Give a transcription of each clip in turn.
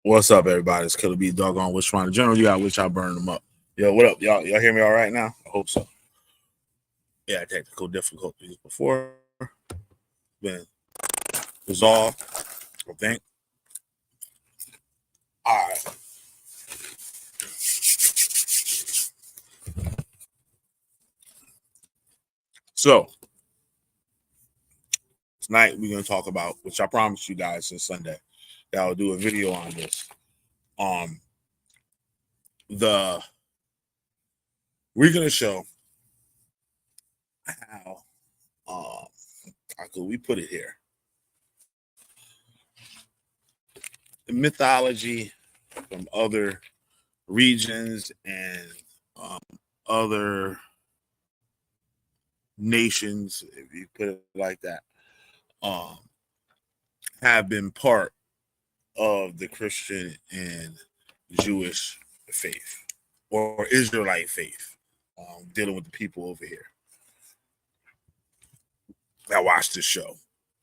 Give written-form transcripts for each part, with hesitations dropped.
What's up, everybody? It's Killer B, doggone Witch Run. General, you got which I burn them up. Yo, what up, y'all? Y'all hear me all right now? I hope so. Yeah, technical difficulties before been resolved, I think. All right. So tonight we're gonna talk about, which I promised you guys since Sunday, that I'll do a video on this. We're gonna show how how could we put it here? The mythology from other regions and other nations, if you put it like that, have been part of the Christian and Jewish faith or Israelite faith, dealing with the people over here that watch this show.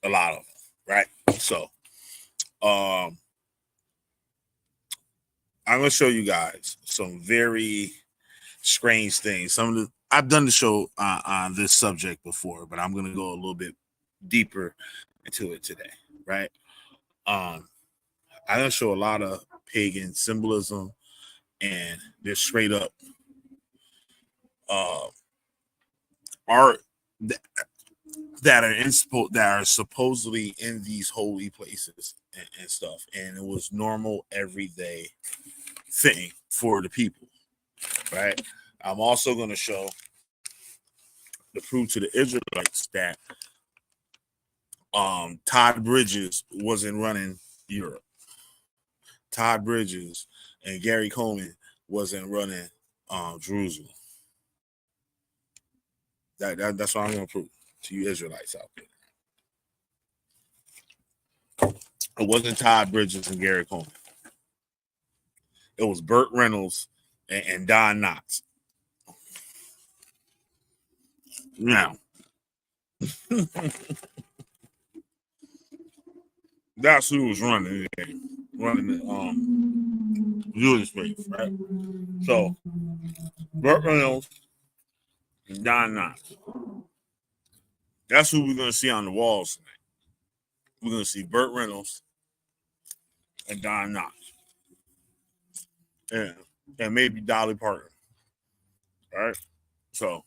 A lot of them, right? So, I'm going to show you guys some very strange things. I've done the show on this subject before, but I'm going to go a little bit deeper into it today, right? I'm going to show a lot of pagan symbolism, and there's straight up art that are supposedly in these holy places and stuff, and it was normal everyday thing for the people, right? I'm also going to show the proof to the Israelites that Todd Bridges wasn't running Europe. Todd Bridges and Gary Coleman wasn't running Jerusalem. That's what I'm going to prove to you Israelites out there. It wasn't Todd Bridges and Gary Coleman. It was Burt Reynolds and Don Knotts. Now, that's who was running the Jewish faith, right? So, Burt Reynolds and Don Knotts. That's who we're going to see on the walls tonight. We're going to see Burt Reynolds and Don Knotts. And maybe Dolly Parton. All right? So,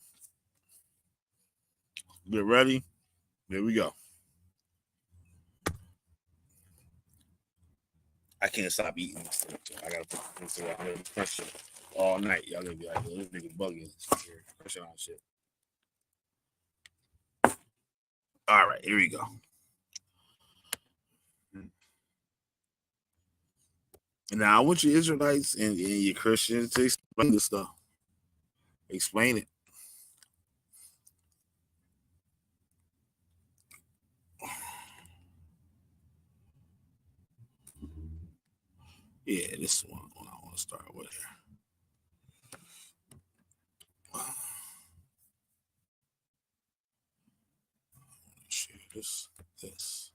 get ready. Here we go. I can't stop eating this thing. I got to put this pressure all night. Y'all going to be like, this nigga bugging. Pressure on shit. All right, here we go. Now, I want you Israelites and your Christians to explain this stuff. Explain it. Yeah, this is one I want to start with here. Share this.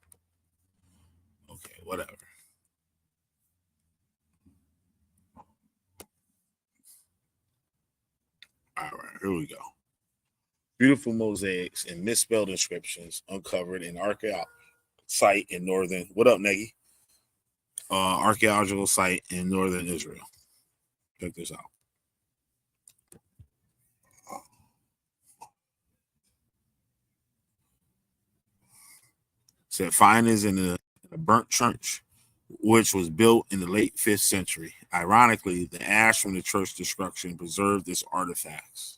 Okay, whatever. All right, here we go. Beautiful mosaics and misspelled inscriptions uncovered in archaeological site in northern. What up, Negi? Archaeological site in northern Israel. Check this out. Said findings in a burnt church, which was built in the late 5th century. Ironically, the ash from the church destruction preserved its artifacts.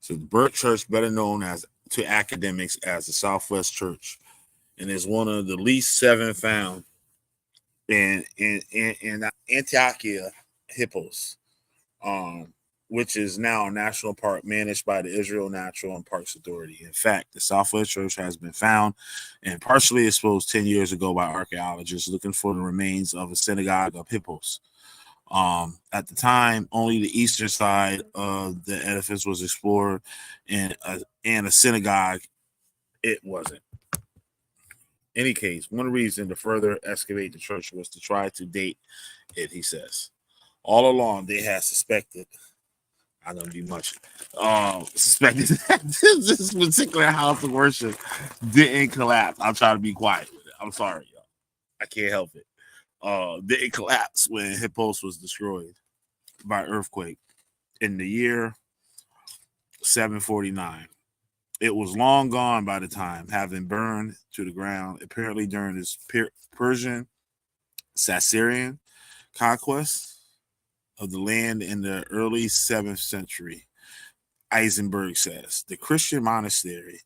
So the burnt church, better known to academics as the Southwest Church, and is one of the least 7 found in Antiochia, Hippos, which is now a national park managed by the Israel Natural and Parks Authority. In fact, the Southwest Church has been found and partially exposed 10 years ago by archaeologists looking for the remains of a synagogue of hippos. At the time, only the eastern side of the edifice was explored, and a synagogue it wasn't. In any case, one reason to further excavate the church was to try to date it, he says. All along, they had suspected, I don't do much, suspected that this particular house of worship didn't collapse. I'm trying to be quiet with it. I'm sorry, y'all. I can't help it. Didn't collapse when Hippos was destroyed by earthquake in the year 749. It was long gone by the time, having burned to the ground, apparently during this Persian Sassanian conquest of the land in the early 7th century. Eisenberg says the Christian monastery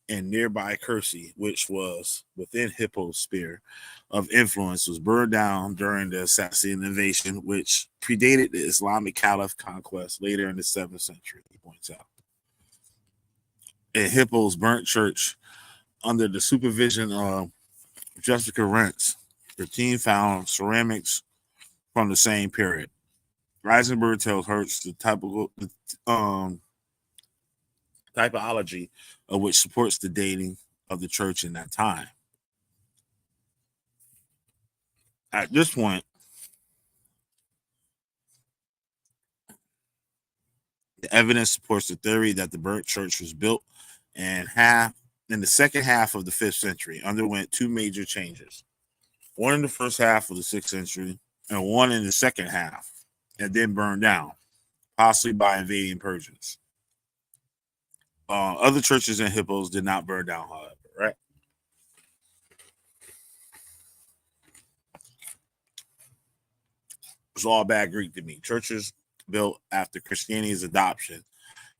in nearby Kursi, which was within Hippo's sphere of influence, was burned down during the Sasanian invasion, which predated the Islamic Caliph conquest later in the 7th century, he points out. In Hippo's burnt church, under the supervision of Jessica Rentz, her team found ceramics from the same period. Eisenberg tells Hertz the typology of which supports the dating of the church in that time. At this point, the evidence supports the theory that the burnt church was built in the second half of the 5th century, underwent two major changes. One in the first half of the 6th century and one in the second half, and then burned down, possibly by invading Persians. Other churches in Hippos did not burn down, however, right? It's all bad Greek to me. Churches built after Christianity's adoption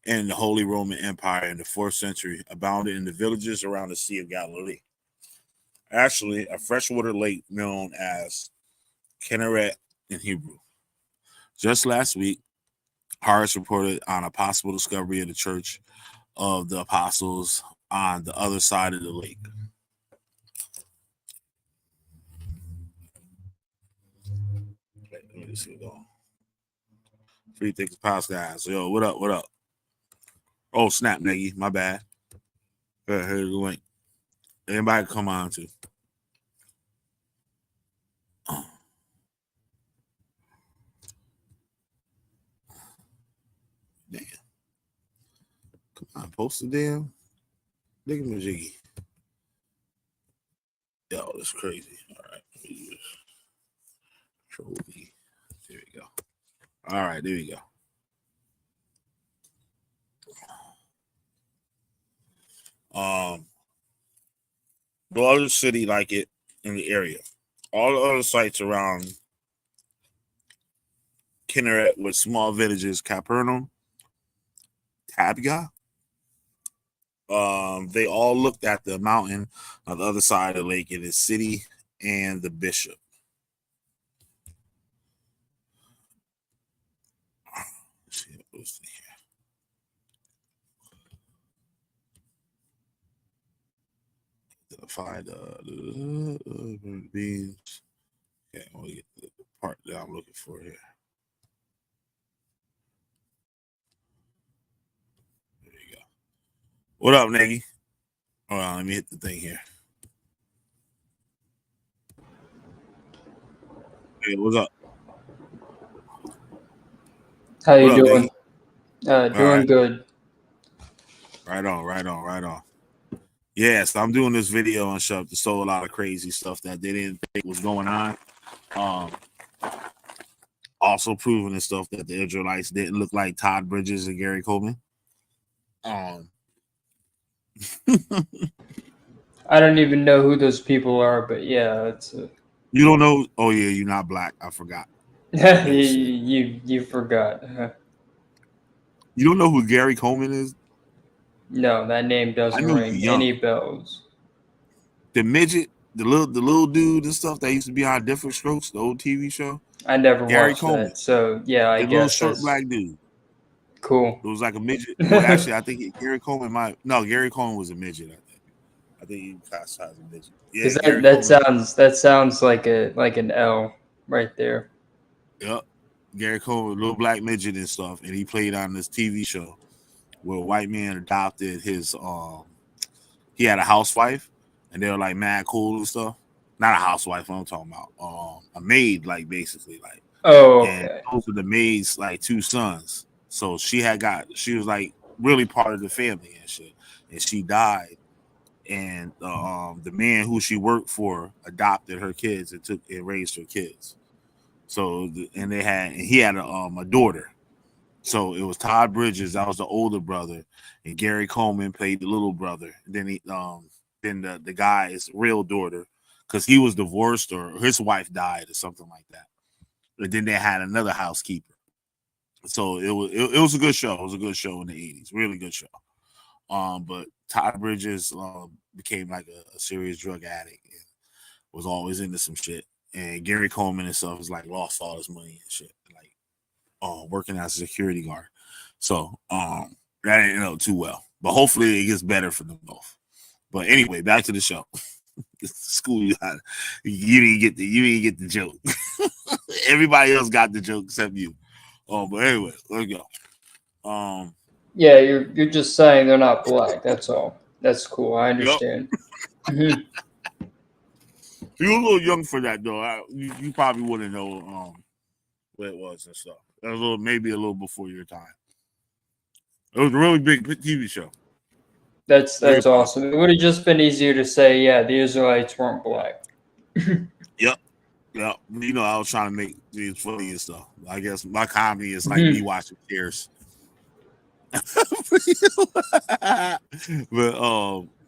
in the Holy Roman Empire in the 4th century abounded in the villages around the Sea of Galilee. Actually, a freshwater lake known as Kinneret in Hebrew. Just last week, Harris reported on a possible discovery of the Church of the Apostles on the other side of the lake. Okay, let me just get going. Free tickets, past guys. Yo, what up? What up? Oh, snap, Naggy. My bad. Here's the link. Anybody come on to? Damn. Come on, post the damn. Look at my jiggy. Yo, that's crazy. All right. Let me use Control V. There we go. All right, there we go. No other city like it in the area. All the other sites around Kinneret with small villages, Capernaum, Tabga, they all looked at the mountain on the other side of the lake in the city and the bishop. Let's see what's here. Find beans. Okay, we'll get the part that I'm looking for here. There you go. What up, Naggy? Hold on, let me hit the thing here. Hey, what's up? How you doing? Doing right. good. Right on. Yeah, so I'm doing this video on stuff to show a lot of crazy stuff that they didn't think was going on. Also proving and stuff that the Israelites didn't look like Todd Bridges and Gary Coleman. I don't even know who those people are, but yeah, it's. You don't know? Oh yeah, you're not black. I forgot. you forgot. You don't know who Gary Coleman is? No, that name doesn't ring any bells. The midget, the little dude and stuff that used to be on Different Strokes, the old TV show. I never Gary watched Coleman. that, so yeah, I the guess little short black dude. Cool. It was like a midget. Well, actually, I think Gary Coleman Gary Coleman was a midget. I think he classified as a midget. Yeah, Because Gary that Coleman. sounds like an L right there. Yep. Gary Coleman, little black midget and stuff, and he played on this TV show where a white man adopted his he had a housewife and they were like mad cool and stuff. Not a housewife, what I'm talking about. A maid, like basically, like, Oh, and okay. those were the maid's like two sons. So she was like really part of the family and shit. And she died. And the man who she worked for adopted her kids and took and raised her kids. So and he had a daughter. So it was Todd Bridges, that was the older brother, and Gary Coleman played the little brother. And then the guy's real daughter, because he was divorced or his wife died or something like that. And then they had another housekeeper. So it was a good show. It was a good show in the 80s, really good show. But Todd Bridges became like a serious drug addict and was always into some shit. And Gary Coleman himself was like lost all his money and shit, like working as a security guard. So that didn't end up too well. But hopefully it gets better for them both. But anyway, back to the show. School you didn't get the joke. Everybody else got the joke except you. But anyway, let's go. Yeah, you're just saying they're not black. That's all. That's cool. I Yep. understand. Mhm. You're a little young for that though. You probably wouldn't know what it was and stuff. That was maybe a little before your time. It was a really big TV show. That's Very popular. awesome. It would have just been easier to say, yeah, the Israelites weren't black. Yep. Yep. You know, I was trying to make it funny and stuff. I guess my comedy is like me Mhm. watching Cheers. But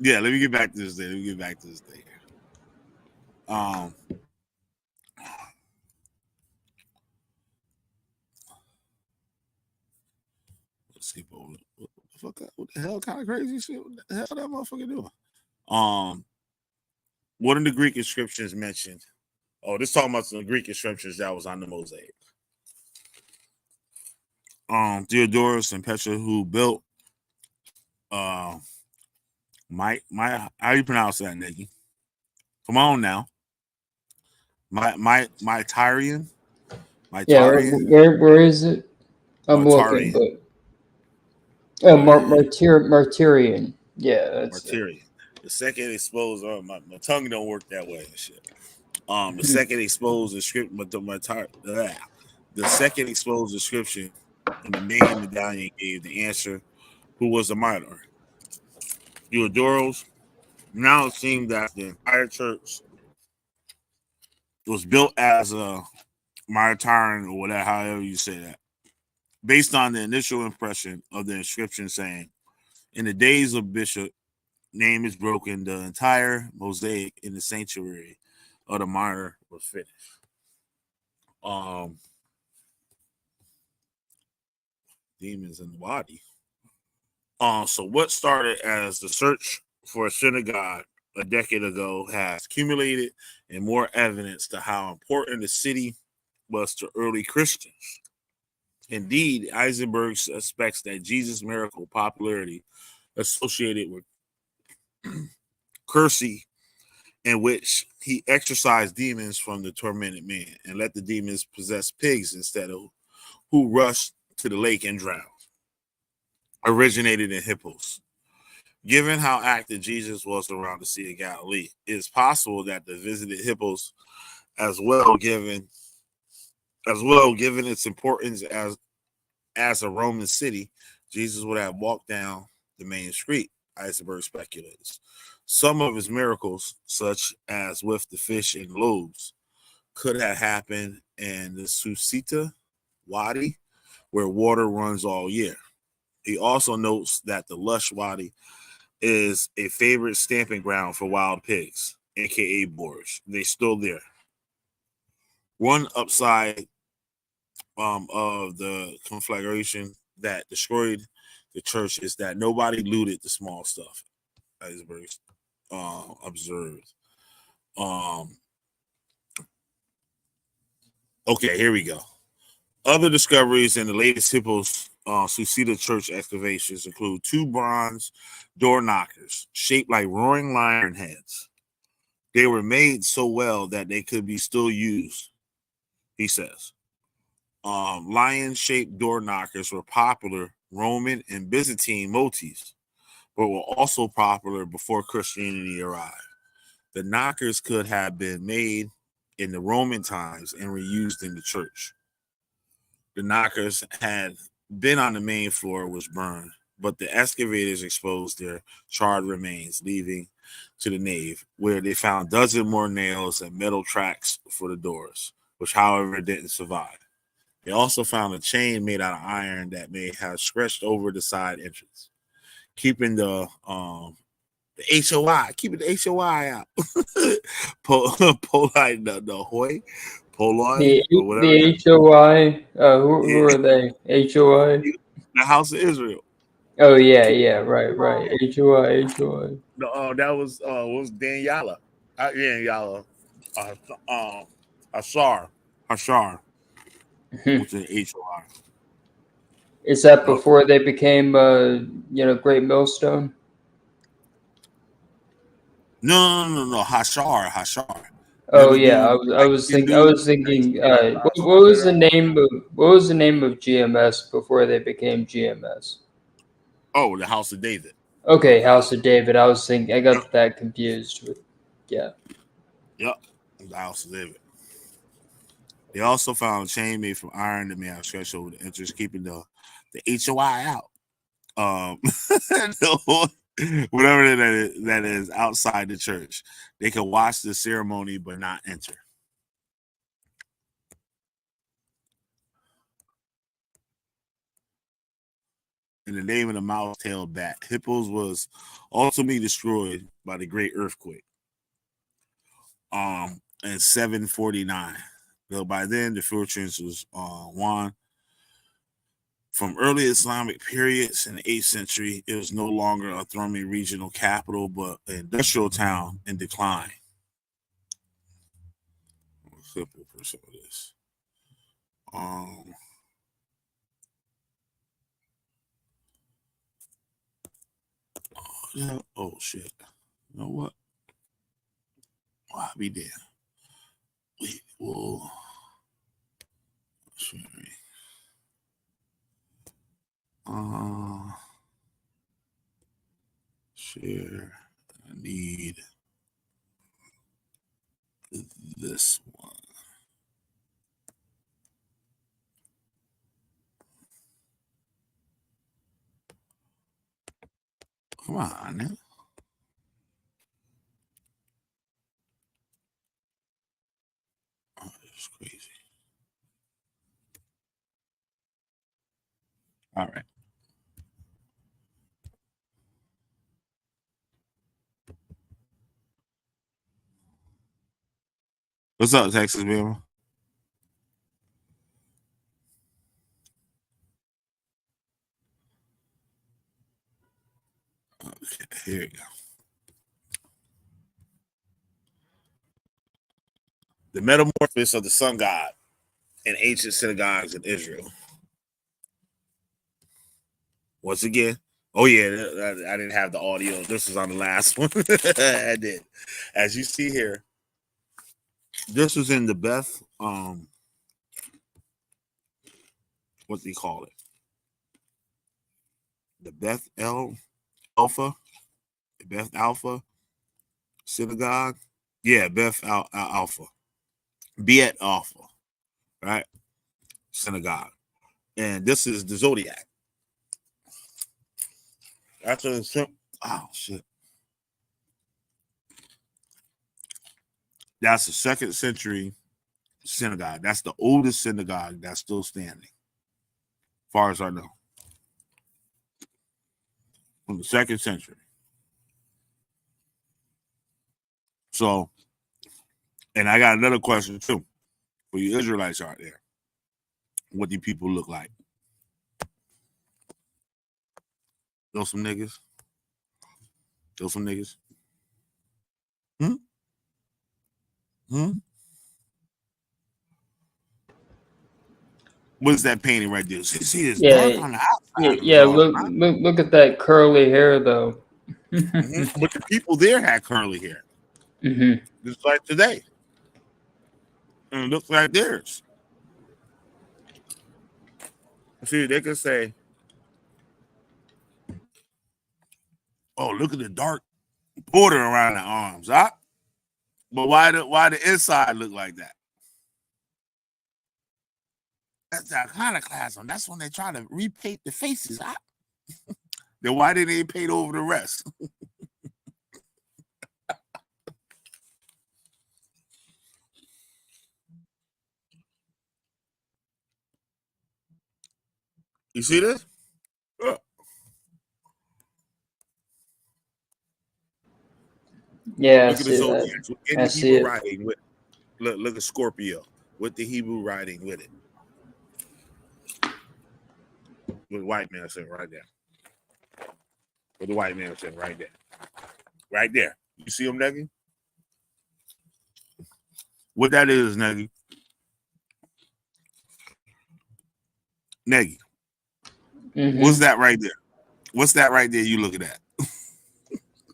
yeah, let me get back to this thing. Um let's skip over it. What the hell kind of crazy shit? What the hell that motherfucker doing? Um One of the Greek inscriptions mentioned. Oh, this talking about the Greek inscriptions that was on the mosaic. Theodorus and Petra, who built uh my how you pronounce that, Nikki? Come on now. My Tyrian. My Yeah, Tarian. where is it? I'm looking, Martarian. but oh, Yeah. Martyrian. Yeah, that's it. Martarian. The second exposed my tongue don't work that way and shit. The second exposed inscription the second exposed inscription in the main medallion gave the answer who was the martyr. Theodoros. Now it seemed that the entire church was built as a martyr or whatever, however you say that, based on the initial impression of the inscription saying, "In the days of Bishop, name is broken. The entire mosaic in the sanctuary of the martyr was finished." Um, Demons in the body. So what started as the search for a synagogue a decade ago has accumulated and more evidence to how important the city was to early Christians. Indeed, Eisenberg suspects that Jesus' miracle popularity associated with Cursey, in which he exorcised demons from the tormented man and let the demons possess pigs instead of who rushed to the lake and drowned, originated in hippos. Given how active Jesus was around the Sea of Galilee, it is possible that the visited hippos as well, given its importance as a Roman city, Jesus would have walked down the main street, Eisenberg speculates. Some of his miracles, such as with the fish and loaves, could have happened in the Susita Wadi, where water runs all year. He also notes that the lush Wadi is a favorite stamping ground for wild pigs, aka boars. They're still there. One upside of the conflagration that destroyed the church is that nobody looted the small stuff, as Bruce observed. Um, okay, here we go. Other discoveries in the latest hippos Susita church excavations include 2 bronze door knockers shaped like roaring lion heads. They were made so well that they could be still used, he says. Lion-shaped door knockers were popular Roman and Byzantine motifs, but were also popular before Christianity arrived. The knockers could have been made in the Roman times and were used in the church. The knockers had been on the main floor, was burned, but the excavators exposed their charred remains, leading to the nave, where they found dozens more nails and metal tracks for the doors, which, however, didn't survive. They also found a chain made out of iron that may have stretched over the side entrance, keeping the HOI, keeping the HOI out. Polite, the Hoy, Poloi, or whatever. The HOI. Who Yeah, are they? HOI. the House of Israel. Oh yeah, right. HOI. That was Daniela. Daniela. Uh, um, Hashar with an HOI. Is that Yep. before they became Great Millstone? No. Hashar. Oh Remember, yeah, dude? I Like was these thinking. I dudes was that used to thinking. be like What Hashar. was the name of GMS before they became GMS? Oh, the House of David. Okay, House of David. I was thinking. I got that confused with. Yeah. Yep. The House of David. They also found a chain made from iron that may have stretched over the entrance, keeping the HOI out. Whatever that is outside the church. They could watch the ceremony but not enter. In the name of the mouse-tailed bat, Hippos was ultimately destroyed by the Great Earthquake. In 749. Though by then the fortress was won. From early Islamic periods in the 8th century, it was no longer a thriving regional capital, but an industrial town in decline. Simple for some of this. Oh shit. You know what? I'll be there. Wait, whoa. Share. I need this one. Come on, man. Oh, this is crazy. All right. What's up, Texas, man? Okay, here we go. The metamorphosis of the sun god in ancient synagogues in Israel. Once again, oh yeah, I didn't have the audio. This was on the last one. I did. As you see here, this was in the Beth. What do you call it? The Beth Alpha, the Beth Alpha synagogue. Yeah, Beth Alpha, Biet Alpha, right? Synagogue, and this is the Zodiac. That's a oh shit. That's the 2nd century synagogue. That's the oldest synagogue that's still standing, as far as I know, from the 2nd century. So, and I got another question too for you Israelites out there. What do people look like? Know some niggas? Know some niggas? Hmm? Hmm? What's that painting right there? See, it's Yeah, dark on the outside of it yeah. all. Look at that curly hair, though. But the people there had curly hair, just like today, and it looks like theirs. See, they could say, "Oh, look at the dark border around the arms, huh?" But why the inside look like that? That's the iconoclasm. That's when they try to repaint the faces, huh? Then why didn't they paint over the rest? You see this? Look. Yeah, Look at the zodiac in I the see Hebrew it. writing with look at Scorpio with the Hebrew writing with it. With white man sitting right there. With the white man sitting right there. Right there. You see him, Neggy? What that is, Neggy? Neggy. What's that right there? What's that right there you looking at?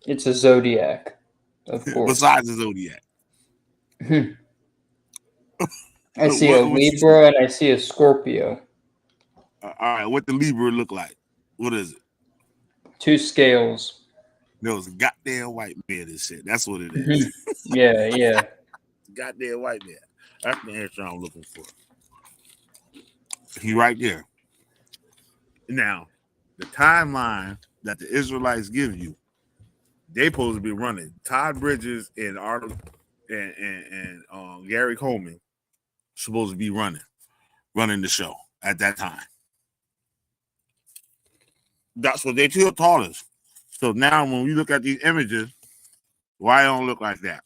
It's a zodiac, of course. Besides the zodiac. I see a Libra and I see a Scorpio. All right, what the Libra look like? What is it? 2 scales. There was a goddamn white man and shit. That's what it is. Yeah. Goddamn white man. That's the answer I'm looking for. He right there. Now, the timeline that the Israelites give you, they supposed to be running. Todd Bridges and Gary Coleman supposed to be running the show at that time. That's what they taught us. So now when we look at these images, why it don't look like that?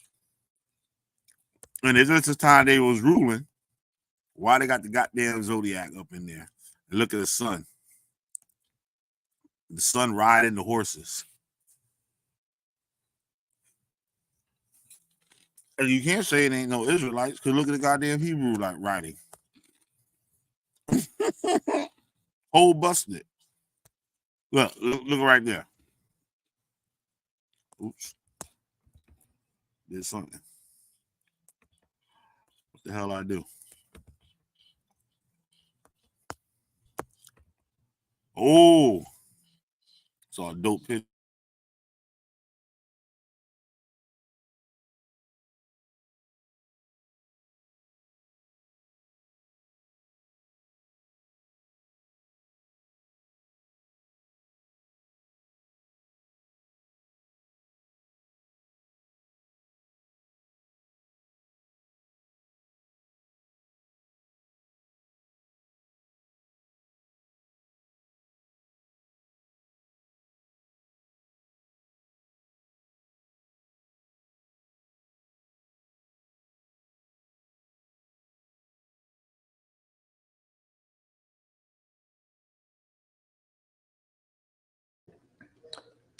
And it's just the time they was ruling, why they got the goddamn zodiac up in there? And look at the sun. The sun riding the horses. And you can't say it ain't no Israelites, because look at the goddamn Hebrew like writing. Whole busted. Look right there. Oops. Did something. What the hell I do? Oh. Saw a dope picture.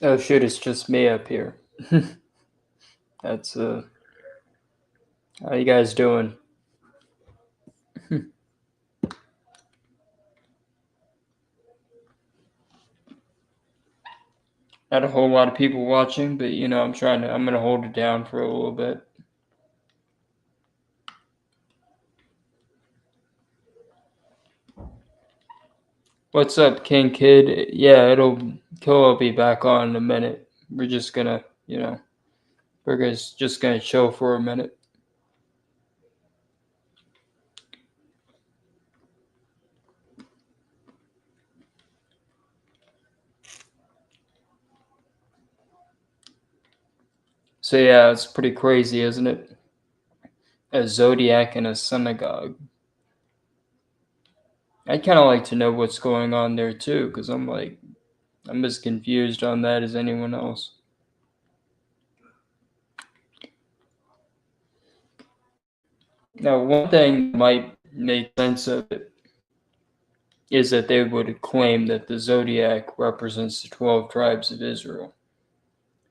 Oh shit, it's just me up here. That's how you guys doing? Not a whole lot of people watching, but I'm gonna hold it down for a little bit. What's up, King Kid? Yeah, Kill will be back on in a minute. We're just gonna, we're just gonna chill for a minute. So yeah, it's pretty crazy, isn't it? A zodiac in a synagogue. I'd kind of like to know what's going on there too, because I'm as confused on that as anyone else. Now, one thing that might make sense of it is that they would claim that the zodiac represents the 12 tribes of Israel.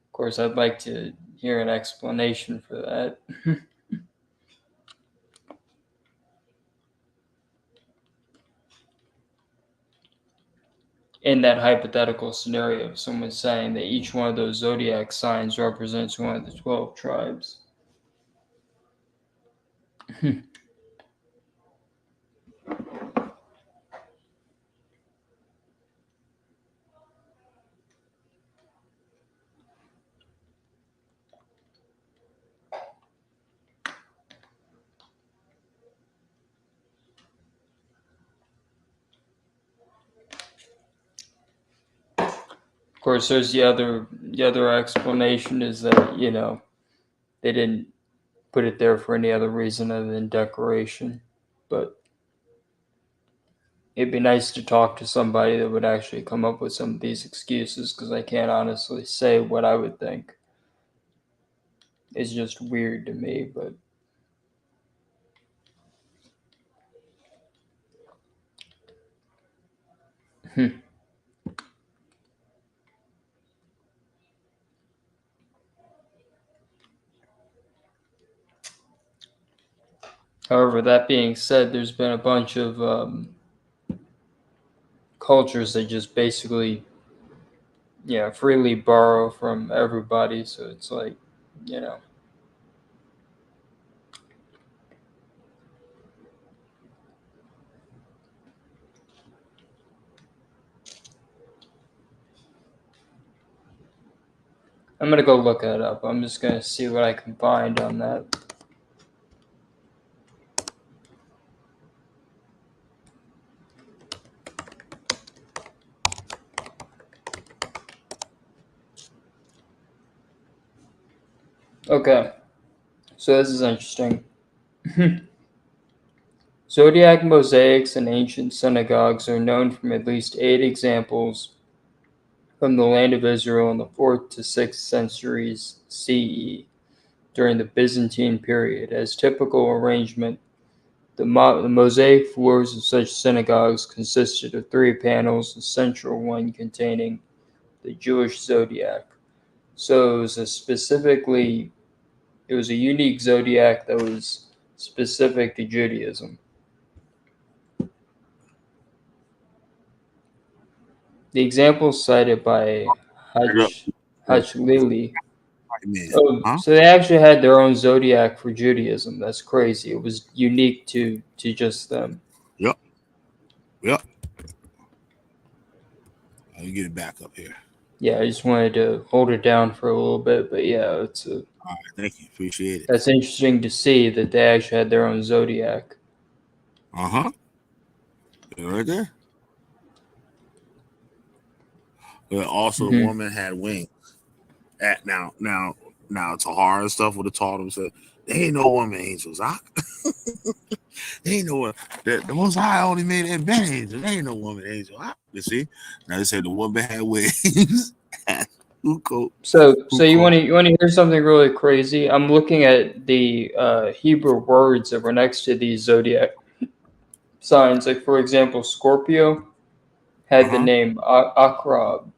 Of course, I'd like to hear an explanation for that. in that hypothetical scenario, someone's saying that each one of those zodiac signs represents one of the 12 tribes. Of course, there's the other explanation is that, you know, they didn't put it there for any other reason other than decoration. But it'd be nice to talk to somebody that would actually come up with some of these excuses, because I can't honestly say what I would think. It's just weird to me, but however, that being said, there's been a bunch of cultures that just basically, freely borrow from everybody. So it's like, you know. I'm going to go look that up. I'm just going to see what I can find on that. Okay, so this is interesting. Zodiac mosaics in ancient synagogues are known from at least 8 examples from the land of Israel in the 4th to 6th centuries CE during the Byzantine period. As typical arrangement, the mosaic floors of such synagogues consisted of 3 panels, the central one containing the Jewish zodiac. So it was a unique zodiac that was specific to Judaism. The examples cited by Hachlili. Oh, Huh? so they actually had their own zodiac for Judaism. That's crazy. It was unique to just them. Yep. Yep. Let me get it back up here. Yeah, I just wanted to hold it down for a little bit, but yeah, All right, thank you. Appreciate it. that's interesting to see that they actually had their own zodiac. Uh-huh. Right there. But also, the woman had wings. Now, Tahara and stuff would have taught him, said, they ain't no woman angels. They ain't no one. The Most High only made that bad angel. They ain't no woman angel. You see? Now they said the woman had wings. So you want to hear something really crazy? I'm looking at the Hebrew words that were next to these zodiac signs. Like, for example, Scorpio had the name Akrab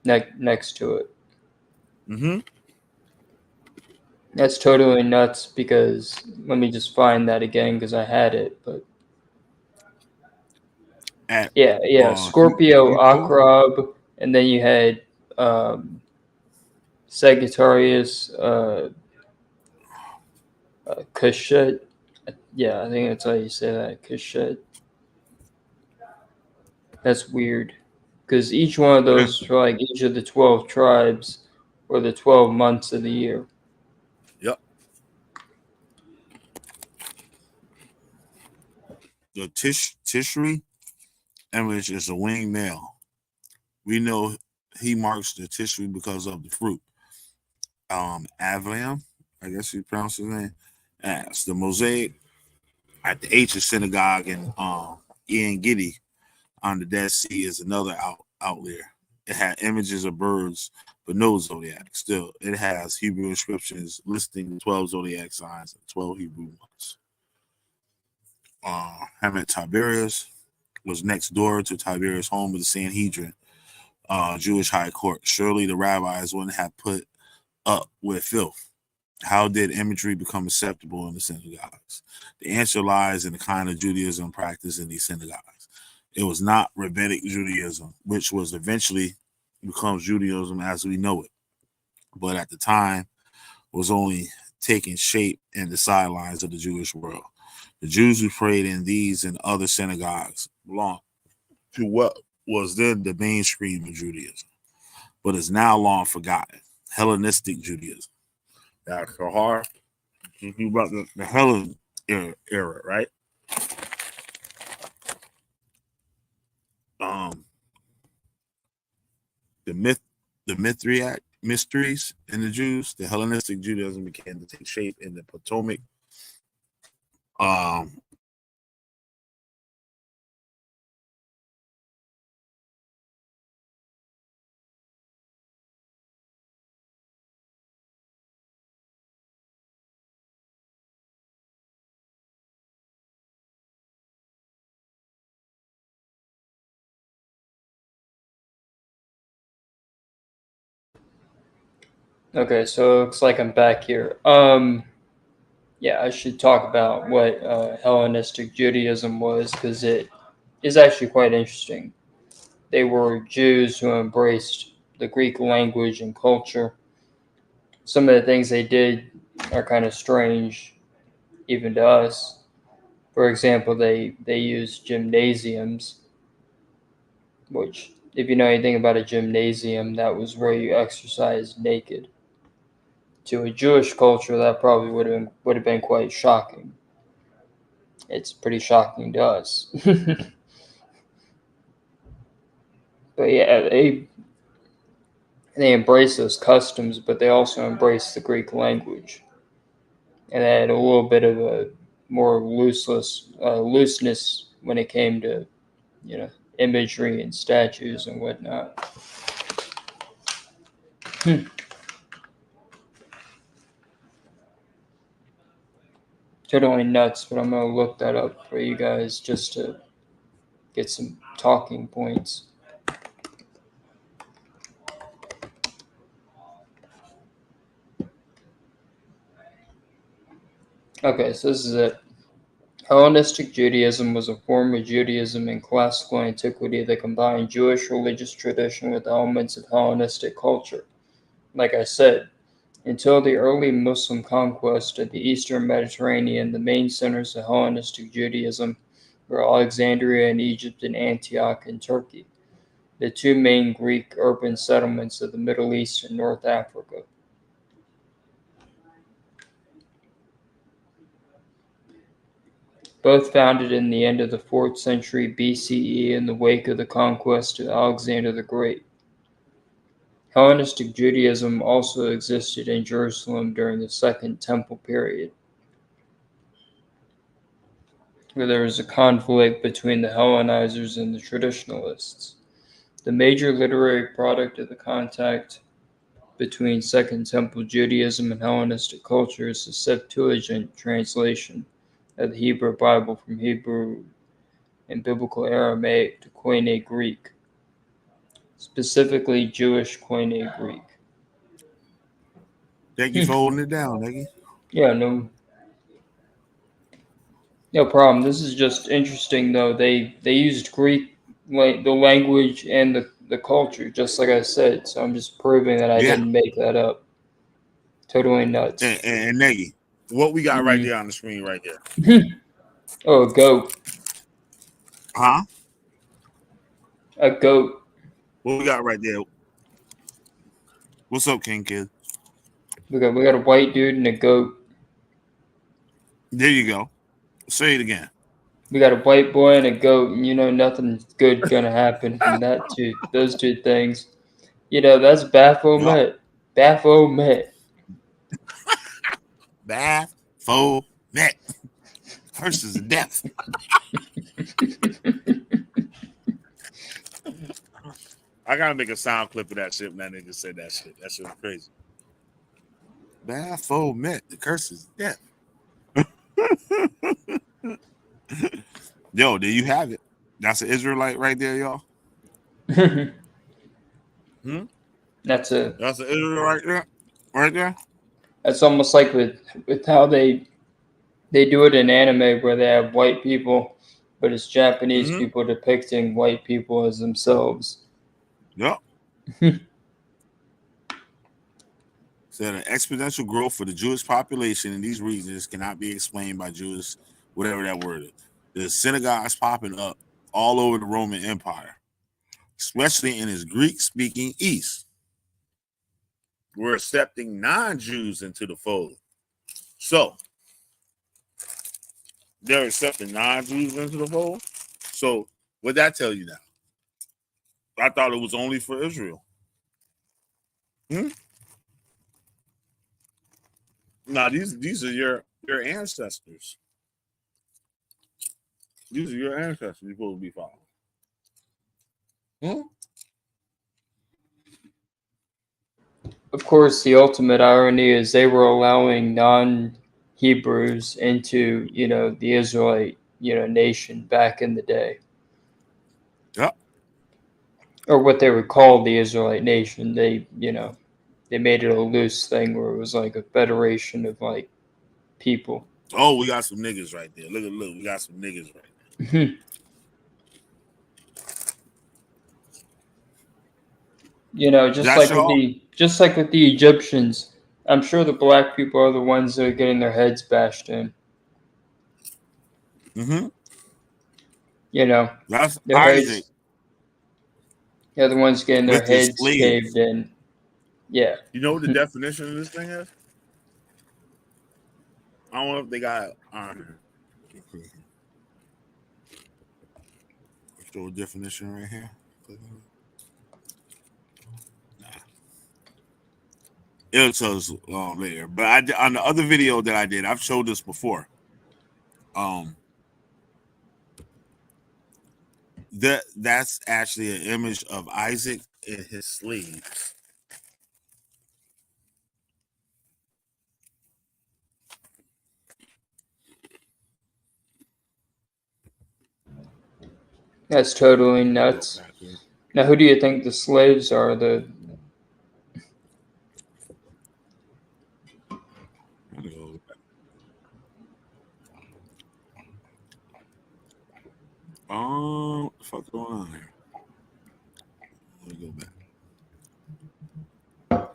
next to it. Mm-hmm. That's totally nuts, because let me just find that again, because I had it, but Scorpio, Akrab, and then you had Sagittarius, Kashet. Yeah, I think that's how you say that, Kashet. That's weird, because each one of those, for like each of the 12 tribes, or the 12 months of the year. Yep. The Tishri image is a winged male. We know he marks the Tishri because of the fruit. Avram, I guess you pronounce his name. As the mosaic at the ancient synagogue in En Gedi on the Dead Sea is another outlier. It had images of birds, but no zodiac. Still, it has Hebrew inscriptions listing the 12 zodiac signs and 12 Hebrew months. Hammett Tiberius was next door to Tiberius' home with the Sanhedrin, Jewish high court. Surely the rabbis wouldn't have put up with filth. How did imagery become acceptable in the synagogues? The answer lies in the kind of Judaism practiced in these synagogues. It was not rabbinic Judaism, which was eventually becomes Judaism as we know it. But at the time, was only taking shape in the sidelines of the Jewish world. The Jews who prayed in these and other synagogues belonged to what was then the mainstream of Judaism, but is now long forgotten. Hellenistic Judaism. That's so hard. Thinking about the Hellen era, right? Um, the Mithriac mysteries in the Jews, the Hellenistic Judaism began to take shape in the Potomac. Um, Okay, so it looks like I'm back here. Yeah, I should talk about what Hellenistic Judaism was because it is actually quite interesting. They were Jews who embraced the Greek language and culture. Some of the things they did are kind of strange, even to us. For example, they used gymnasiums, which, if you know anything about a gymnasium, that was where you exercised naked. To a Jewish culture, that probably would have been quite shocking. It's pretty shocking to us. But yeah, they embrace those customs, but they also embrace the Greek language, and they had a little bit of a more looseness when it came to imagery and statues and whatnot. Totally nuts, but I'm gonna look that up for you guys just to get some talking points. Okay, so this is it. Hellenistic Judaism was a form of Judaism in classical antiquity that combined Jewish religious tradition with elements of Hellenistic culture. Like I said, until the early Muslim conquest of the Eastern Mediterranean, the main centers of Hellenistic Judaism were Alexandria in Egypt and Antioch in Turkey, the two main Greek urban settlements of the Middle East and North Africa. Both founded in the end of the 4th century BCE in the wake of the conquest of Alexander the Great. Hellenistic Judaism also existed in Jerusalem during the Second Temple period, where there was a conflict between the Hellenizers and the traditionalists. The major literary product of the contact between Second Temple Judaism and Hellenistic culture is the Septuagint translation of the Hebrew Bible from Hebrew and Biblical Aramaic to Koine Greek, specifically Jewish Koine Greek. Thank you for holding it down, Nicky. Yeah, no problem. This is just interesting, though. They used Greek, the language and the culture, just like I said. So I'm just proving that I Yeah. didn't make that up. Totally nuts. And Neggy, what we got right there on the screen right there? Oh, a goat. Huh? A goat. What we got right there? What's up, King Kid? We got a white dude and a goat. There you go. Say it again. We got a white boy and a goat, and you know nothing's good gonna happen from those two things. You know, that's Baphomet. Baphomet. Baphomet. Curses of death. I gotta make a sound clip of that shit when that nigga said that shit. That shit was crazy. Baphomet. The curses of death. Yo, there you have it. That's an Israelite right there, y'all. That's an Israelite right there. That's almost like with how they do it in anime, where they have white people but it's Japanese Mm-hmm. people depicting white people as themselves. Yep. Said an exponential growth for the Jewish population in these regions cannot be explained by Jewish, whatever that word is. There's synagogues popping up all over the Roman Empire, especially in its Greek-speaking East. We're accepting non-Jews into the fold. So they're accepting non-Jews into the fold. So what that tell you now? I thought it was only for Israel. Now these are your ancestors. These are your ancestors you're supposed to be following. Of course, the ultimate irony is they were allowing non-Hebrews into, the Israelite, nation back in the day. Yep. Or what they would call the Israelite nation. They made it a loose thing where it was like a federation of like people. Oh, we got some niggas right there. Look, we got some niggas right there. Just like with the Egyptians, I'm sure the black people are the ones that are getting their heads bashed in. Mm-hmm. That's Their Isaac. heads. They're the ones getting their With the heads slaves. caved in. Yeah. You know what the definition of this thing is? I don't know if they got show a definition right here. Nah. It'll tell us later. But on the other video that I did, I've showed this before. That's actually an image of Isaac and his slaves. That's totally nuts. Now, who do you think the slaves are? What the fuck going on here? Let me go back.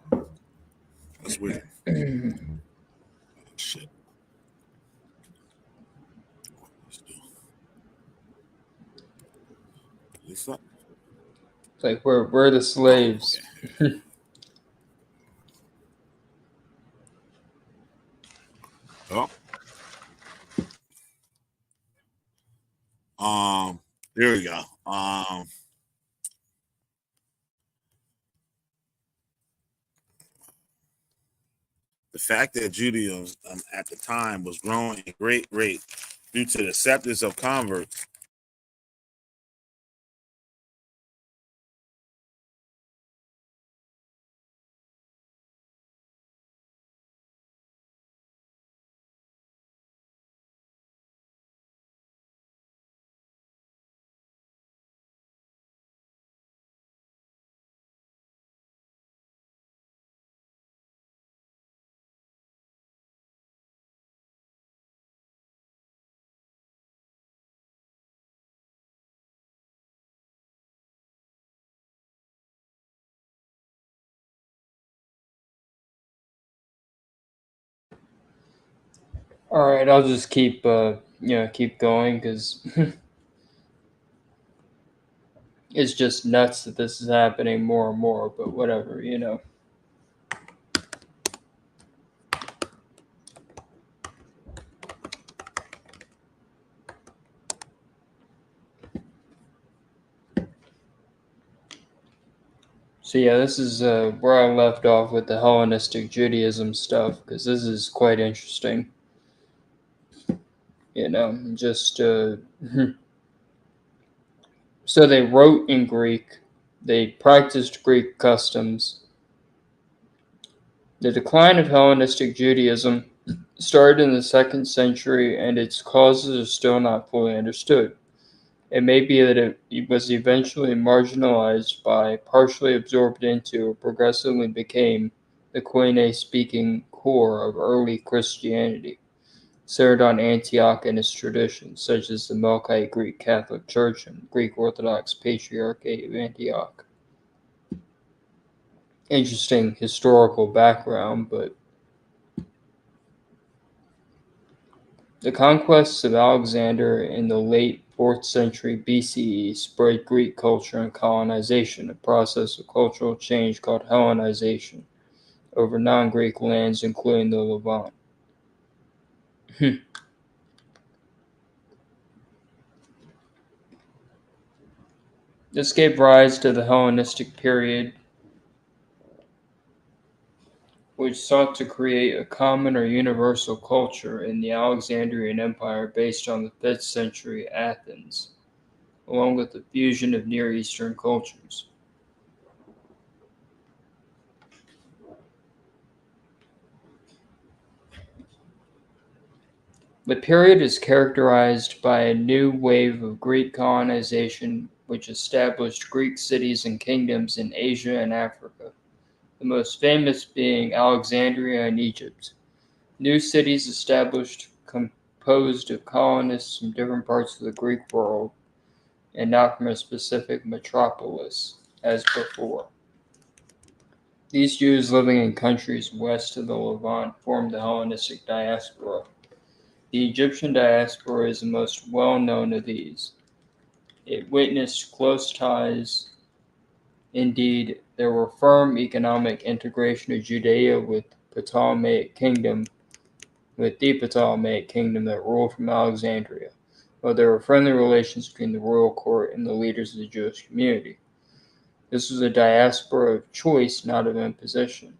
That's weird. Shit. Let's do. It's like we're the slaves. Oh. Here we go. The fact that Judaism at the time was growing at a great rate due to the acceptance of converts. All right, I'll just keep going because it's just nuts that this is happening more and more. But whatever. So yeah, this is where I left off with the Hellenistic Judaism stuff because this is quite interesting. Just so they wrote in Greek, they practiced Greek customs. The decline of Hellenistic Judaism started in the 2nd century, and its causes are still not fully understood. It may be that it was eventually marginalized by, partially absorbed into, or progressively became the Koine-speaking core of early Christianity. centered on Antioch and its traditions, such as the Melkite Greek Catholic Church and Greek Orthodox Patriarchate of Antioch. Interesting historical background, but the conquests of Alexander in the late 4th century BCE spread Greek culture and colonization, a process of cultural change called Hellenization, over non-Greek lands, including the Levant. This gave rise to the Hellenistic period, which sought to create a common or universal culture in the Alexandrian Empire based on the 5th century Athens, along with the fusion of Near Eastern cultures. The period is characterized by a new wave of Greek colonization which established Greek cities and kingdoms in Asia and Africa, the most famous being Alexandria in Egypt. New cities established composed of colonists from different parts of the Greek world and not from a specific metropolis, as before. These Jews living in countries west of the Levant formed the Hellenistic diaspora. The Egyptian diaspora is the most well-known of these. It witnessed close ties. Indeed, there were firm economic integration of Judea with the Ptolemaic kingdom that ruled from Alexandria, while there were friendly relations between the royal court and the leaders of the Jewish community. This was a diaspora of choice, not of imposition.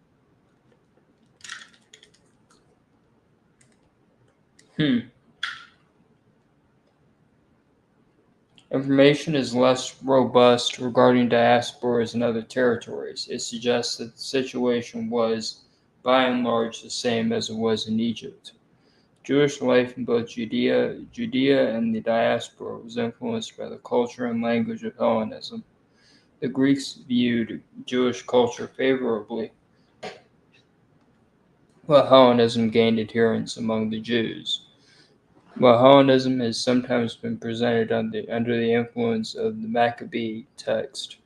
Information is less robust regarding diasporas in other territories. It suggests that the situation was, by and large, the same as it was in Egypt. Jewish life in both Judea and the diaspora was influenced by the culture and language of Hellenism. The Greeks viewed Jewish culture favorably, while Hellenism gained adherents among the Jews. While Hellenism has sometimes been presented under the influence of the Maccabee text,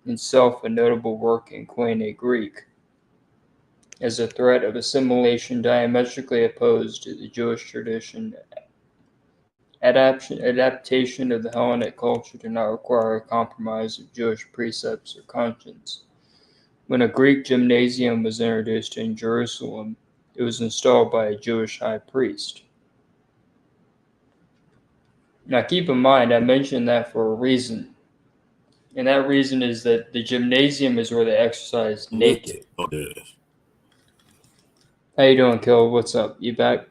itself a notable work in Koine Greek, as a threat of assimilation diametrically opposed to the Jewish tradition, adaptation of the Hellenic culture did not require a compromise of Jewish precepts or conscience. When a Greek gymnasium was introduced in Jerusalem, it was installed by a Jewish high priest. Now keep in mind, I mentioned that for a reason. And that reason is that the gymnasium is where they exercise naked. Oh, there it is. How you doing, Kill? What's up? You back?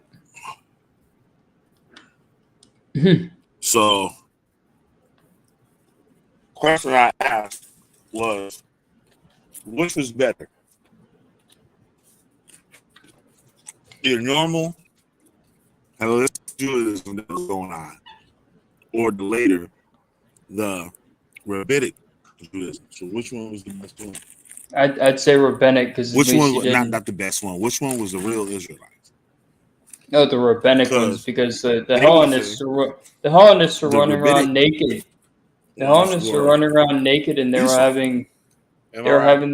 So, question I asked was, which was better? Either normal Hellenistic Judaism that was going on, or the rabbinic Judaism. So which one was the best one? I'd say rabbinic because Which one was not the best one? Which one was the real Israelites? No, the rabbinic ones, because the Hellenists are running around naked. The Hellenists were running around naked, and they were having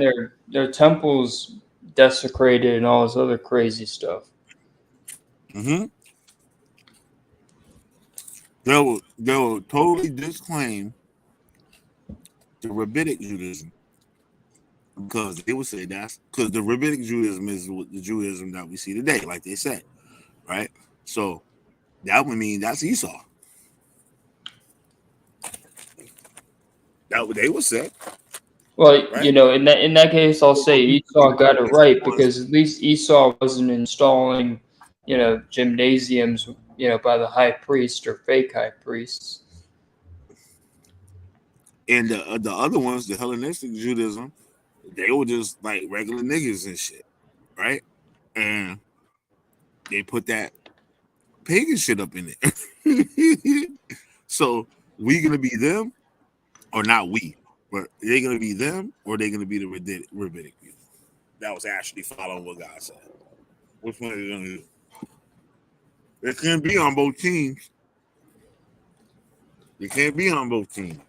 their temples desecrated and all this other crazy stuff. Mm-hmm. They will totally disclaim the rabbinic Judaism because they would say that's because the rabbinic Judaism is the Judaism that we see today, like they said, right? So that would mean that's Esau. That what they would say. Well, right? In that case, I'll say Esau got it right because at least Esau wasn't installing, gymnasiums, by the high priest or fake high priests. And the other ones, the Hellenistic Judaism, they were just like regular niggas and shit, right? And they put that pagan shit up in it. So we gonna be them, or not we? But they gonna be them, or they gonna be the rabbinic people that was actually following what God said? Which one are they gonna do? They can't be on both teams. They can't be on both teams.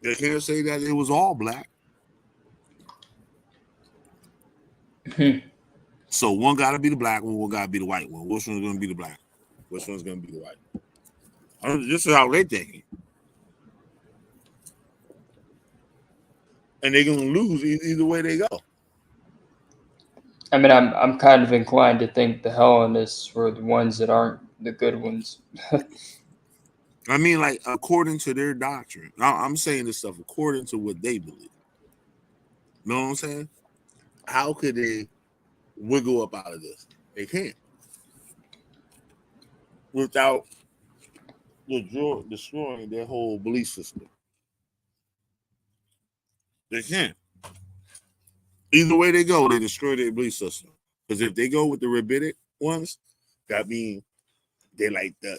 They can't say that it was all black. So one got to be the black one got to be the white one. Which one's going to be the black? Which one's going to be the white? This is how they thinking. And they're going to lose either way they go. I mean, I'm kind of inclined to think the Hellenists were the ones that aren't the good ones. I mean, like, according to their doctrine. I'm saying this stuff according to what they believe. You know what I'm saying? How could they wiggle up out of this? They can't. Without destroying their whole belief system. They can't. Either way they go, they destroy their belief system. Because if they go with the rabbinic ones, that means they're like the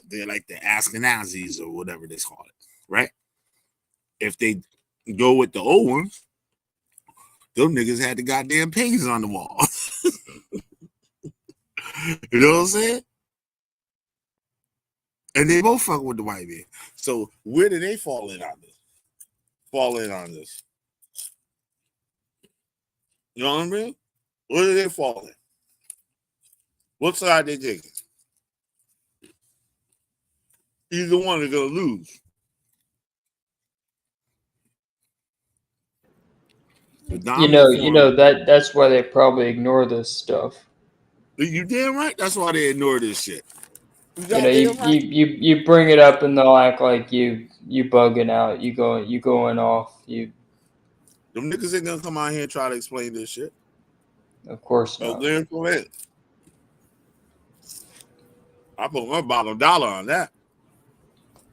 Ashkenazis or whatever they call it, right? If they go with the old ones, those niggas had the goddamn paintings on the wall. You know what I'm saying? And they both fuck with the white man. So where do they fall in on this? You know what I mean? Where do they fall in? What side they taking? Either one is gonna lose. You know that's why they probably ignore this stuff. You damn right. That's why they ignore this shit. You bring it up and they'll act like you bugging out. You going off. Them niggas ain't gonna come out here and try to explain this shit. Of course not. I put my bottom dollar on that.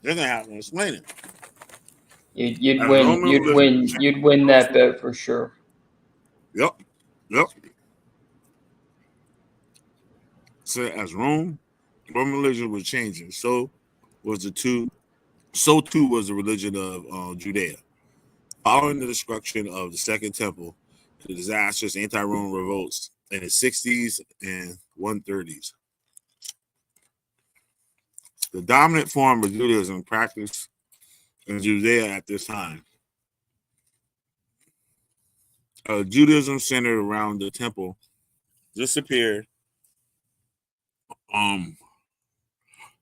They're gonna have to explain it. You'd win that bet for sure. Yep. So as Roman religion was changing, so too was the religion of Judea. Following the destruction of the Second Temple, the disastrous anti-Roman revolts in the 60s and 130s. The dominant form of Judaism practiced in Judea at this time. Judaism centered around the temple disappeared.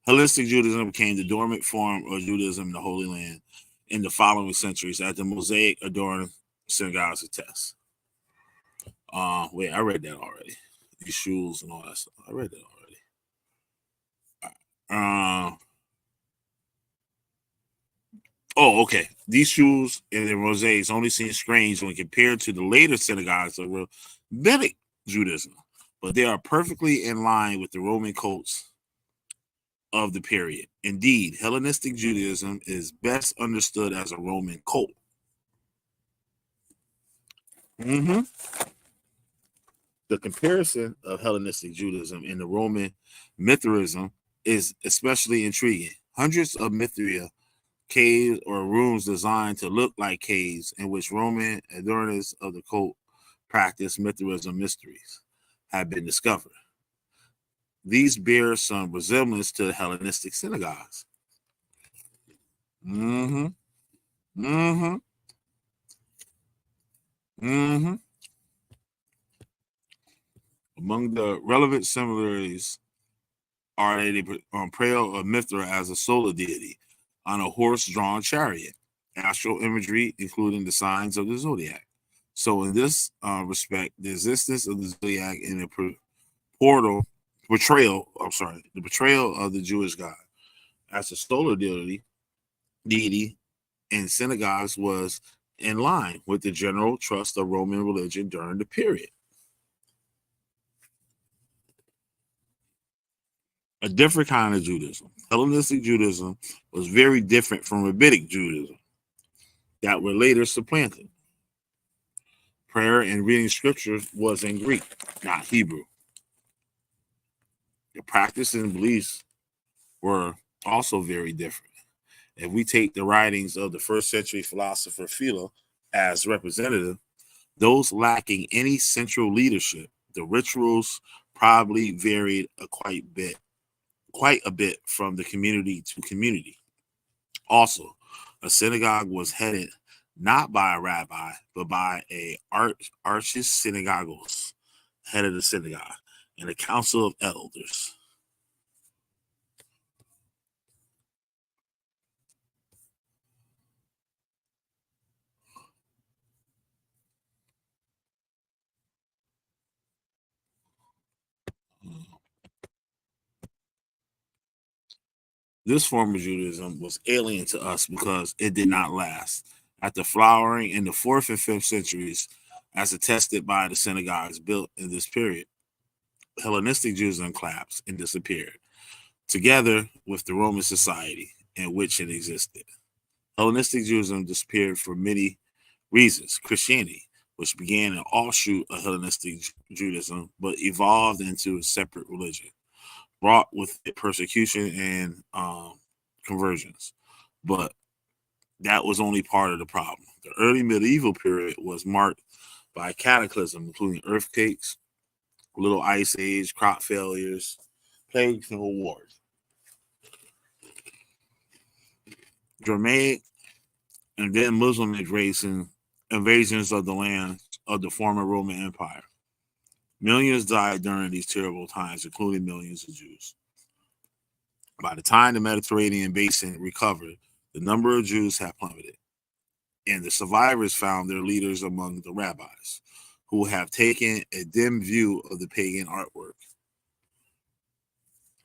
Hellenistic Judaism became the dominant form of Judaism in the Holy Land in the following centuries, as the Mosaic adorned synagogues attest. Wait, I read that already. These shoes and all that stuff. I read that already. Okay. These shoes and the mosaics only seem strange when compared to the later synagogues of rabbinic Judaism, but they are perfectly in line with the Roman cults of the period. Indeed, Hellenistic Judaism is best understood as a Roman cult. The comparison of Hellenistic Judaism and the Roman Mithraism is especially intriguing. Hundreds of Mithra caves or rooms designed to look like caves in which Roman adherents of the cult practice Mithraism mysteries have been discovered. These bear some resemblance to the Hellenistic synagogues. Among the relevant similarities are the portrayal of Mithra as a solar deity on a horse-drawn chariot, astral imagery, including the signs of the zodiac. So, in this respect, the existence of the zodiac in the portrayal of the Jewish God as a solar deity in synagogues was in line with the general trust of Roman religion during the period. A different kind of Judaism. Hellenistic Judaism was very different from Rabbinic Judaism that were later supplanted. Prayer and reading scriptures was in Greek, not Hebrew. The practices and beliefs were also very different. If we take the writings of the first century philosopher Philo as representative, Those lacking any central leadership, the rituals probably varied quite a bit from the community to community. Also, a synagogue was headed not by a rabbi, but by a archis synagogos, head of the synagogue, and a council of elders. This form of Judaism was alien to us because it did not last. After flowering in the 4th and 5th centuries, as attested by the synagogues built in this period, Hellenistic Judaism collapsed and disappeared, together with the Roman society in which it existed. Hellenistic Judaism disappeared for many reasons. Christianity, which began an offshoot of Hellenistic Judaism but evolved into a separate religion, brought with it persecution and conversions. But that was only part of the problem. The early medieval period was marked by cataclysm, including earthquakes, little ice age, crop failures, plagues, and wars. Germanic and then Muslim invasions of the land of the former Roman Empire. Millions died during these terrible times, including millions of Jews. By the time the Mediterranean basin recovered, the number of Jews had plummeted, and the survivors found their leaders among the rabbis, who have taken a dim view of the pagan artwork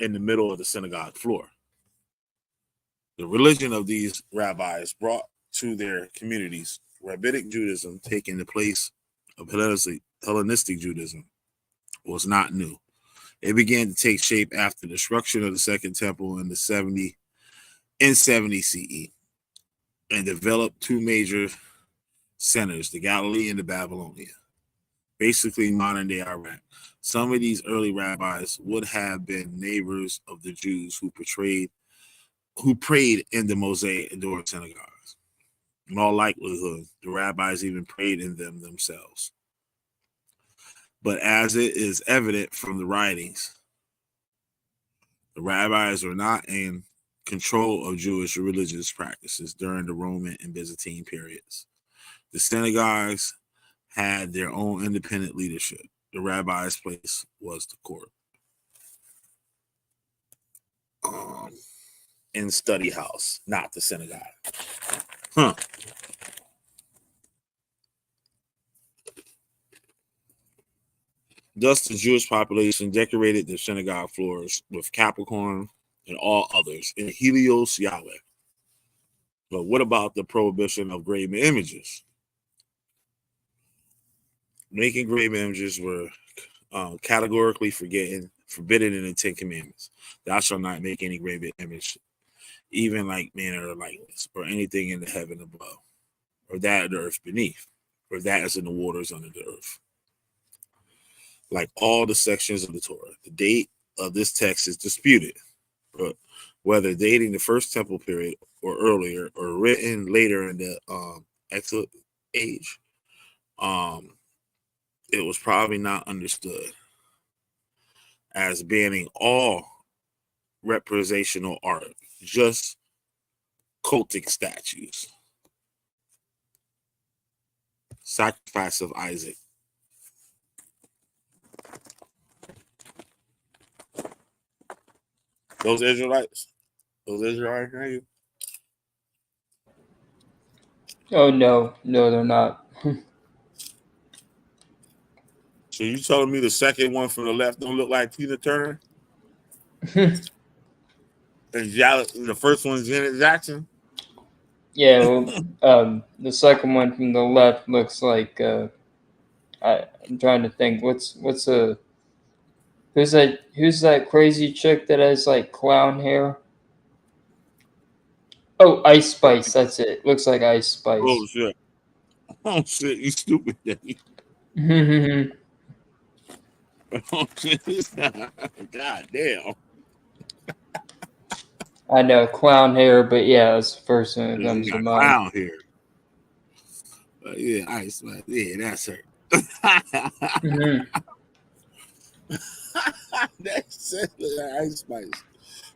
in the middle of the synagogue floor. The religion of these rabbis brought to their communities rabbinic Judaism, taking the place of Hellenistic Judaism, was not new. It began to take shape after the destruction of the Second Temple in 70 CE, and developed two major centers, the Galilee and the Babylonia, basically modern day Iraq. Some of these early rabbis would have been neighbors of the Jews who prayed in the Mosaic Doric synagogues. In all likelihood, the rabbis even prayed in them themselves. But as it is evident from the writings, the rabbis were not in control of Jewish religious practices during the Roman and Byzantine periods. The synagogues had their own independent leadership. The rabbi's place was the court. In study house, not the synagogue. Thus, the Jewish population decorated their synagogue floors with Capricorn and all others in Helios Yahweh. But what about the prohibition of graven images? Making graven images were categorically forbidden in the Ten Commandments. Thou shalt not make any graven image, even like manner or likeness, or anything in the heaven above, or that in the earth beneath, or that is in the waters under the earth. Like all the sections of the Torah, the date of this text is disputed, but whether dating the First Temple period or earlier, or written later in the Exilic age, it was probably not understood as banning all representational art, just cultic statues. Sacrifice of Isaac. Those Israelites hear you? Oh no, they're not. So you telling me the second one from the left don't look like Tina Turner? And the first one's Janet Jackson? Yeah, well, the second one from the left looks like I'm trying to think. Who's that crazy chick that has like clown hair? Oh, Ice Spice. That's it. Looks like Ice Oh Spice. shit. Oh shit, you stupid. Oh shit. God damn. I know clown hair, but yeah, that's the first thing that comes to mind. Clown here. Yeah, Ice Spice. Yeah, that's her. Mhm. That's it. Ice Spice.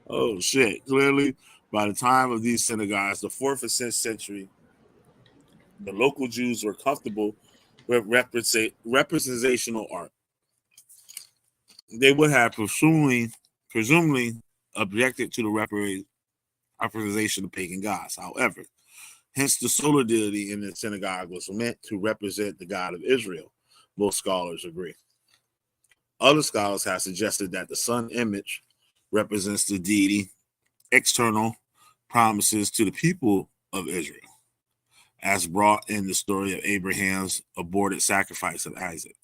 Oh shit! Clearly, by the time of these synagogues, the 4th and 6th century, the local Jews were comfortable with representational art. They would have presumably objected to the representation of pagan gods. However, hence the solar deity in the synagogue was meant to represent the God of Israel. Most scholars agree. Other scholars have suggested that the sun image represents the deity external promises to the people of Israel, as brought in the story of Abraham's aborted sacrifice of Isaac,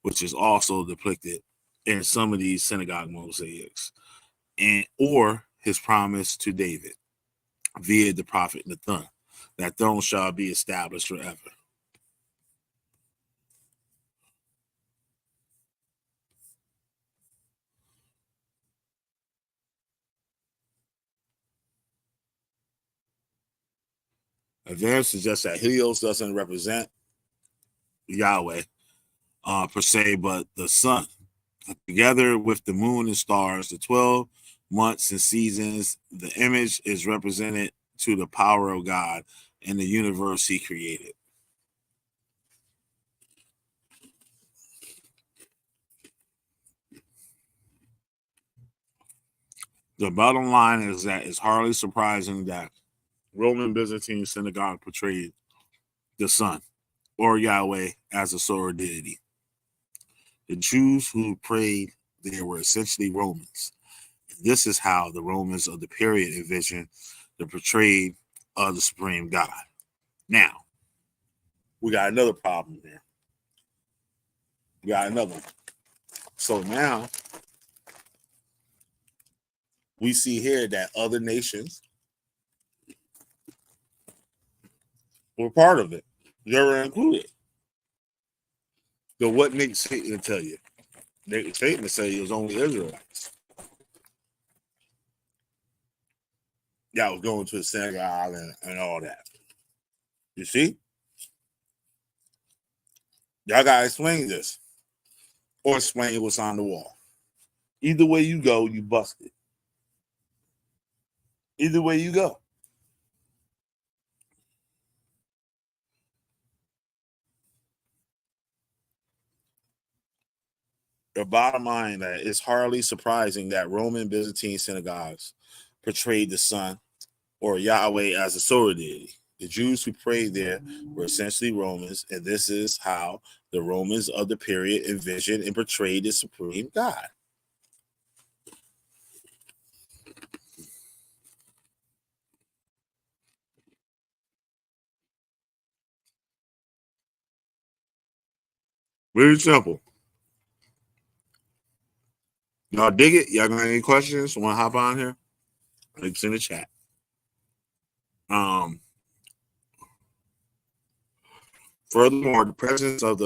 which is also depicted in some of these synagogue mosaics, and or his promise to David via the prophet Nathan, that throne shall be established forever. Advance suggests that Helios doesn't represent Yahweh per se, but the sun. Together with the moon and stars, the 12 months and seasons, the image is represented to the power of God and the universe he created. The bottom line is that it's hardly surprising that Roman Byzantine synagogue portrayed the sun or Yahweh as a solar deity. The Jews who prayed there were essentially Romans. This is how the Romans of the period envisioned the portrayal of the supreme God. Now, we got another problem here. We got another one. So now we see here that other nations were part of it. They were included. So what Nick Satan tell you? Nick Satan say it was only Israelites. That was going to the synagogue and all that. You see? Y'all gotta explain this. Or explain what's on the wall. Either way you go, you busted. Either way you go. The bottom line that it's hardly surprising that Roman Byzantine synagogues portrayed the sun or Yahweh as a solar deity. The Jews who prayed there were essentially Romans, and this is how the Romans of the period envisioned and portrayed the supreme God. Very simple. Y'all dig it? Y'all got any questions? Want to hop on here? Links in the chat. Um. Furthermore, the presence of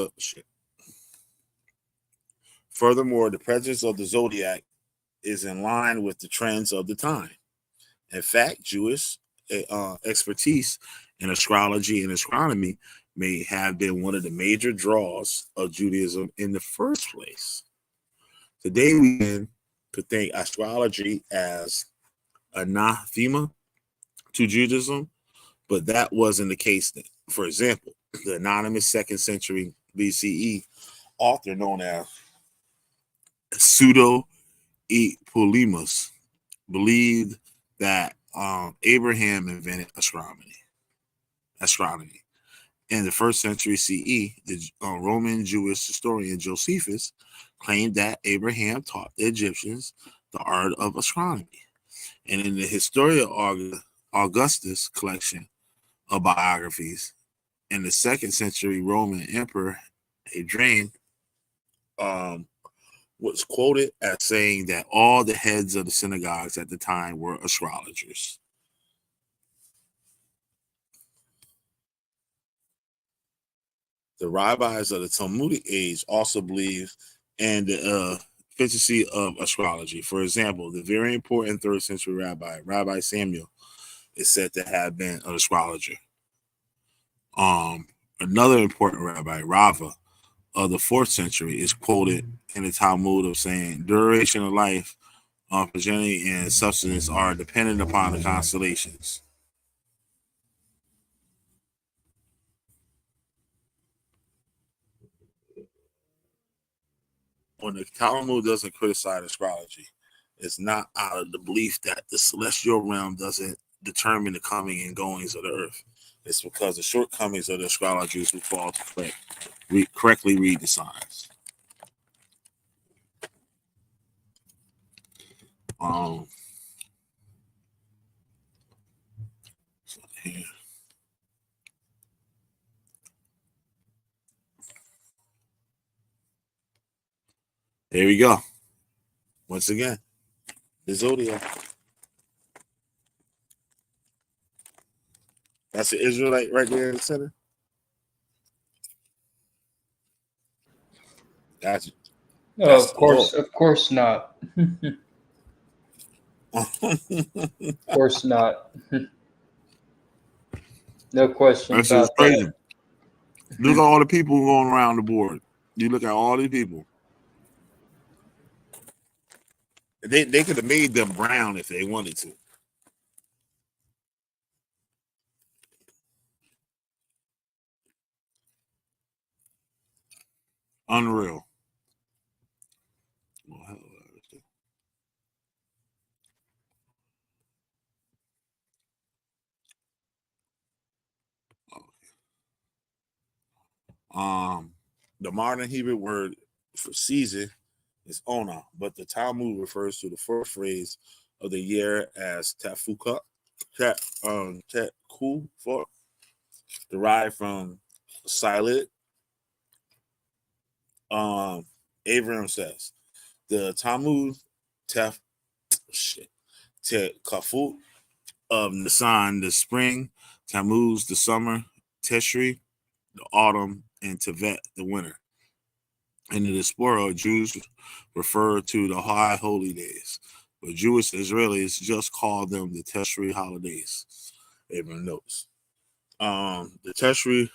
the zodiac is in line with the trends of the time. In fact, Jewish expertise in astrology and astronomy may have been one of the major draws of Judaism in the first place. Today, we could think astrology as anathema to Judaism, but that wasn't the case then. For example, the anonymous 2nd century BCE author known as Pseudo-Epolemus believed that Abraham invented astronomy. In the 1st century CE, the Roman Jewish historian Josephus claimed that Abraham taught the Egyptians the art of astronomy. And in the Historia Augustus collection of biographies, in the 2nd century Roman Emperor Hadrian was quoted as saying that all the heads of the synagogues at the time were astrologers. The rabbis of the Talmudic age also believed in the efficacy of astrology. For example, the very important 3rd century Rabbi Samuel, is said to have been an astrologer. Another important rabbi, Rava, of the 4th century, is quoted in the Talmud of saying, duration of life, progeny, and substance are dependent upon the constellations. When the Talmud doesn't criticize astrology, it's not out of the belief that the celestial realm doesn't determine the coming and goings of the earth. It's because the shortcomings of the astrologers who fall to correctly read the signs. So here. There we go. Once again, the zodiac. That's the Israelite right there in the center. Gotcha. Oh, of course not. Of course not. No question That's about just crazy. that. Look at all the people going around the board. You look at all these people. They could have made them brown if they wanted to. Unreal. The modern Hebrew word for season is ona, but the Talmud refers to the first phrase of the year as tefuka, derived from silent. Abraham says the Talmud kafut of Nisan, the spring, Tammuz, the summer, Tishri, the autumn, and Tevet, the winter. In the diaspora, Jews refer to the high holy days, but Jewish Israelis just call them the Tishri holidays. Abraham notes. The Tishri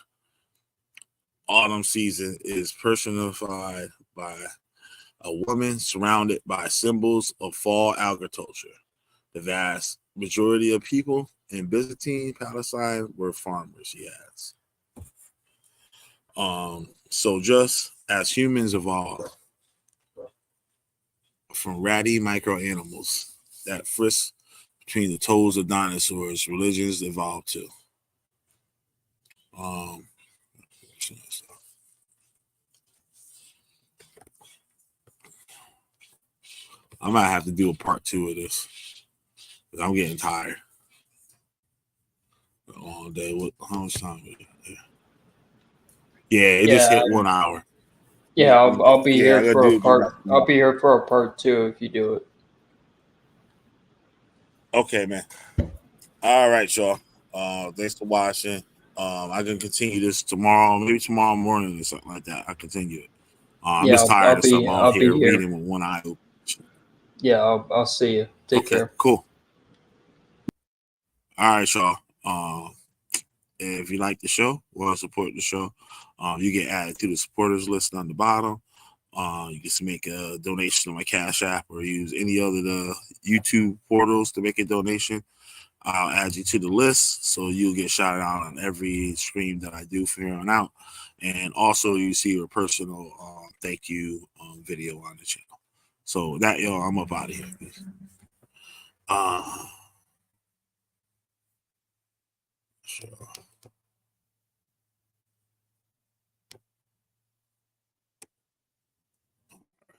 autumn season is personified by a woman surrounded by symbols of fall agriculture. The vast majority of people in Byzantine Palestine were farmers, he adds. So just as humans evolved from ratty micro animals that frisk between the toes of dinosaurs, religions evolved too. I might have to do a part 2 of this. I'm getting tired. All day. How much time we got there? Yeah, it just hit 1 hour. Yeah, I'll be here for a part. I'll be here for a part 2 if you do it. Okay, man. All right, y'all. Thanks for watching. I can continue this tomorrow, maybe tomorrow morning or something like that. I continue it. I'm just tired of something. I'm here reading with one eye open. Yeah, I'll see you. Take care. Cool. All right, y'all. If you like the show or support the show, you get added to the supporters list on the bottom. You can make a donation on my Cash App or use any other the YouTube portals to make a donation. I'll add you to the list so you'll get shouted out on every stream that I do from here on out. And also you see a personal thank you video on the channel. So that, yo, I'm up out of here. Sure.